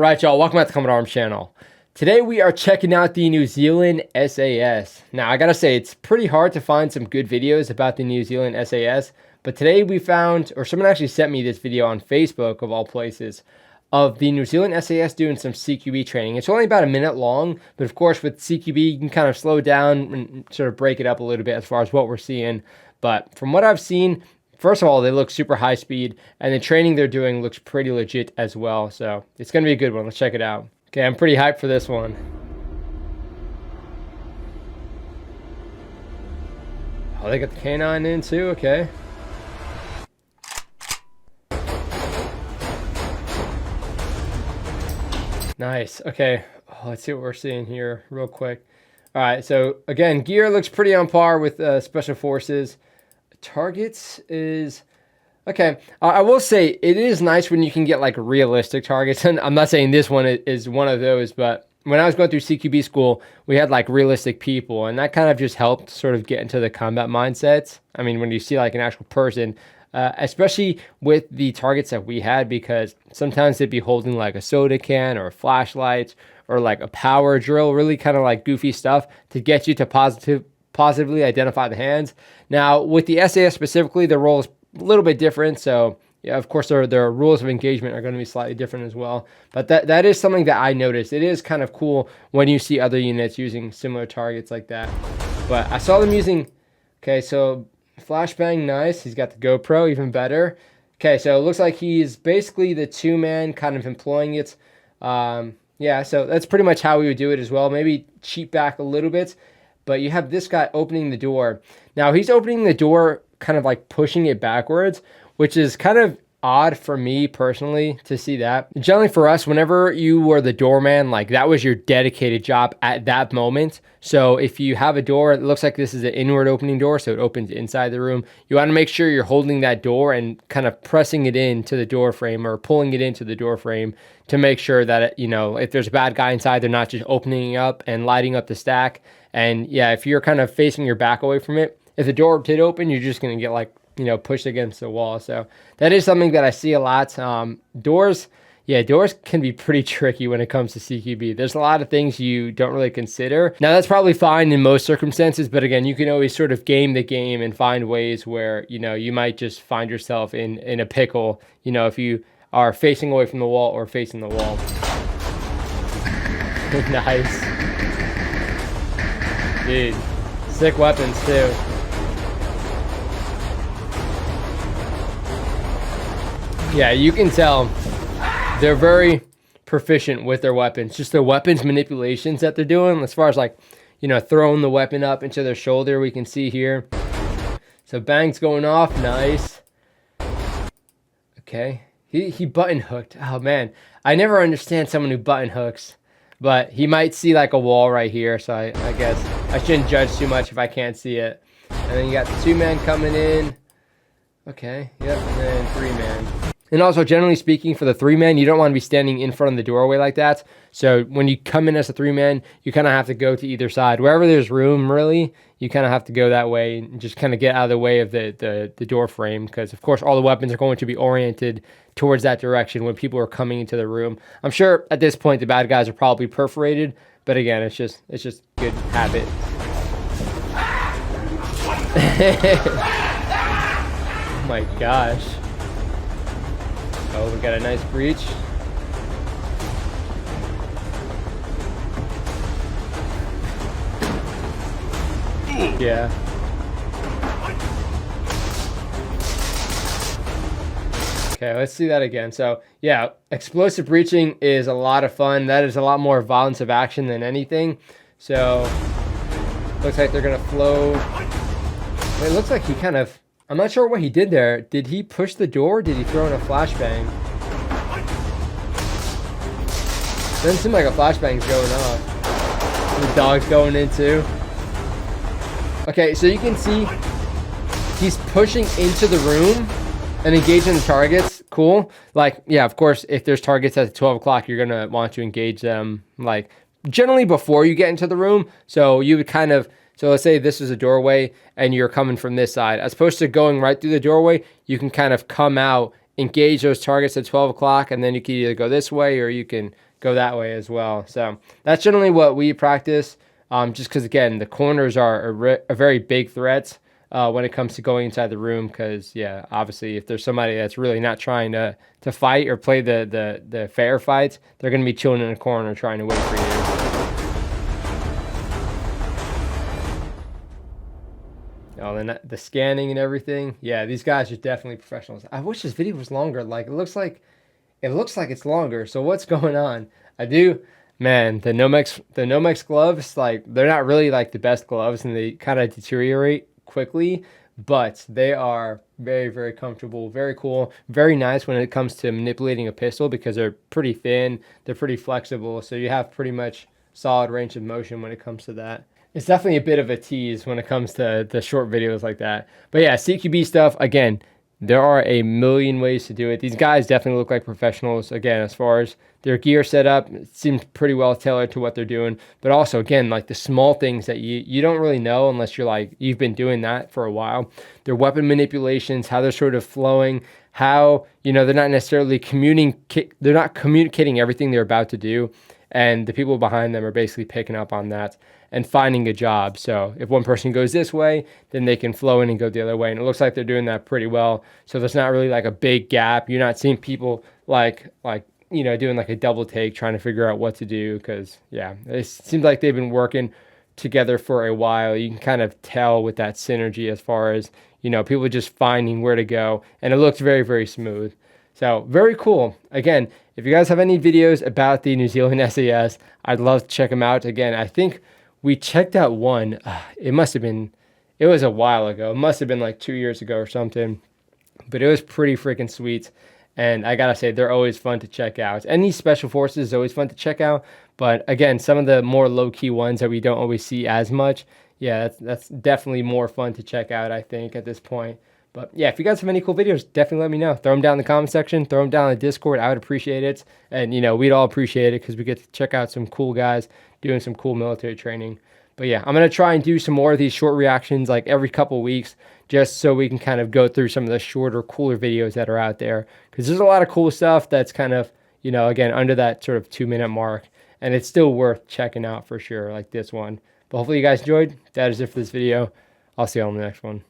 Alright y'all, welcome back to Combat Arms channel. Today we are checking out the New Zealand SAS. Now I gotta say, it's pretty hard to find some good videos about the New Zealand SAS, but today we found, or someone actually sent me this video on Facebook of all places, of the New Zealand SAS doing some CQB training. It's only about a minute long, but of course with CQB you can kind of slow down and sort of break it up a little bit as far as what we're seeing. But from what I've seen, first of all, they look super high speed, and the training they're doing looks pretty legit as well. So it's going to be a good one. Let's check it out. Okay, I'm pretty hyped for this one. Oh, they got the canine in too. Okay. Nice. Okay. Oh, let's see what we're seeing here real quick. All right. So again, gear looks pretty on par with Special Forces. Targets is okay. I will say it is nice when you can get like realistic targets, and I'm not saying this one is one of those, but when I was going through CQB school, we had like realistic people, and that kind of just helped sort of get into the combat mindsets. I mean, when you see like an actual person, especially with the targets that we had, because sometimes they'd be holding like a soda can or a flashlight or like a power drill, really kind of like goofy stuff to get you to positively identify the hands. Now with the SAS specifically, the role is a little bit different, so yeah, of course their rules of engagement are going to be slightly different as well, but that is something that I noticed. It is kind of cool when you see other units using similar targets like that. But I saw them using, okay, so flashbang, nice. He's got the GoPro, even better. Okay, so it looks like he's basically the two-man kind of employing it. Yeah, so that's pretty much how we would do it as well. Maybe cheat back a little bit. But you have this guy opening the door. Now he's opening the door kind of like pushing it backwards, which is kind of odd for me personally to see that. Generally for us, whenever you were the doorman, like that was your dedicated job at that moment. So if you have a door, it looks like this is an inward opening door, so it opens inside the room. You want to make sure you're holding that door and kind of pressing it into the door frame or pulling it into the door frame to make sure that, it, you know, if there's a bad guy inside, they're not just opening up and lighting up the stack. And yeah, if you're kind of facing your back away from it, if the door did open, you're just going to get like, you know, pushed against the wall. So that is something that I see a lot. Doors can be pretty tricky when it comes to CQB. There's a lot of things you don't really consider. Now that's probably fine in most circumstances, but again, you can always sort of game the game and find ways where, you know, you might just find yourself in a pickle, you know, if you are facing away from the wall or facing the wall. Nice. Dude, sick weapons too. Yeah, you can tell they're very proficient with their weapons. Just the weapons manipulations that they're doing, as far as like, you know, throwing the weapon up into their shoulder, we can see here. So bang's going off, nice. Okay, he button hooked. Oh man, I never understand someone who button hooks, but he might see like a wall right here, so I guess I shouldn't judge too much if I can't see it. And then you got the two-man coming in. Okay, yep, and then three-man. And also, generally speaking, for the three-man, you don't want to be standing in front of the doorway like that. So when you come in as a three-man, you kind of have to go to either side. Wherever there's room, really, you kind of have to go that way and just kind of get out of the way of the door frame. Because, of course, all the weapons are going to be oriented towards that direction when people are coming into the room. I'm sure at this point the bad guys are probably perforated. But again, it's just good habit. Oh my gosh. Oh, we got a nice breach. Yeah. Okay, let's see that again. So, yeah, explosive breaching is a lot of fun. That is a lot more violence of action than anything. So, looks like they're going to flow. It looks like he kind of... I'm not sure what he did there. Did he push the door or did he throw in a flashbang? Doesn't seem like a flashbang's going off. The dog's going in too. Okay, so you can see he's pushing into the room and engaging the targets. Cool. Like, yeah, of course, if there's targets at 12 o'clock, you're going to want to engage them, like, generally before you get into the room. So you would kind of... So let's say this is a doorway and you're coming from this side. As opposed to going right through the doorway, you can kind of come out, engage those targets at 12 o'clock, and then you can either go this way or you can go that way as well. So that's generally what we practice. Just because, again, the corners are a very big threat when it comes to going inside the room. Because, yeah, obviously, if there's somebody that's really not trying to fight or play the fair fights, they're going to be chilling in a corner trying to wait for you. Oh, then the scanning and everything. Yeah, these guys are definitely professionals. I wish this video was longer. Like, it looks like it's longer. So what's going on? Man, the Nomex gloves, like, they're not really like the best gloves, and they kind of deteriorate quickly, but they are very, very comfortable, very cool, very nice when it comes to manipulating a pistol, because they're pretty thin, they're pretty flexible, so you have pretty much solid range of motion when it comes to that. It's definitely a bit of a tease when it comes to the short videos like that. But yeah, CQB stuff, again, there are a million ways to do it. These guys definitely look like professionals. Again, as far as their gear setup, it seems pretty well tailored to what they're doing. But also, again, like the small things that you don't really know unless you've been doing that for a while. Their weapon manipulations, how they're sort of flowing, how, they're not necessarily communicating everything they're about to do. And the people behind them are basically picking up on that and finding a job. So if one person goes this way, then they can flow in and go the other way. And it looks like they're doing that pretty well. So there's not really like a big gap. You're not seeing people doing like a double take trying to figure out what to do. Because, yeah, it seems like they've been working together for a while. You can kind of tell with that synergy as far as, people just finding where to go. And it looks very, very smooth. So very cool. Again, if you guys have any videos about the New Zealand SAS, I'd love to check them out. Again, I think we checked out one. It was a while ago. It must have been like 2 years ago or something. But it was pretty freaking sweet. And I gotta say, they're always fun to check out. Any special forces is always fun to check out. But again, some of the more low-key ones that we don't always see as much, yeah, that's definitely more fun to check out, I think, at this point. But yeah, if you guys have any cool videos, definitely let me know. Throw them down in the comment section. Throw them down in the Discord. I would appreciate it. And, we'd all appreciate it because we get to check out some cool guys doing some cool military training. But yeah, I'm going to try and do some more of these short reactions like every couple of weeks, just so we can kind of go through some of the shorter, cooler videos that are out there. Because there's a lot of cool stuff that's kind of, again, under that sort of 2-minute mark. And it's still worth checking out for sure, like this one. But hopefully you guys enjoyed. That is it for this video. I'll see you on the next one.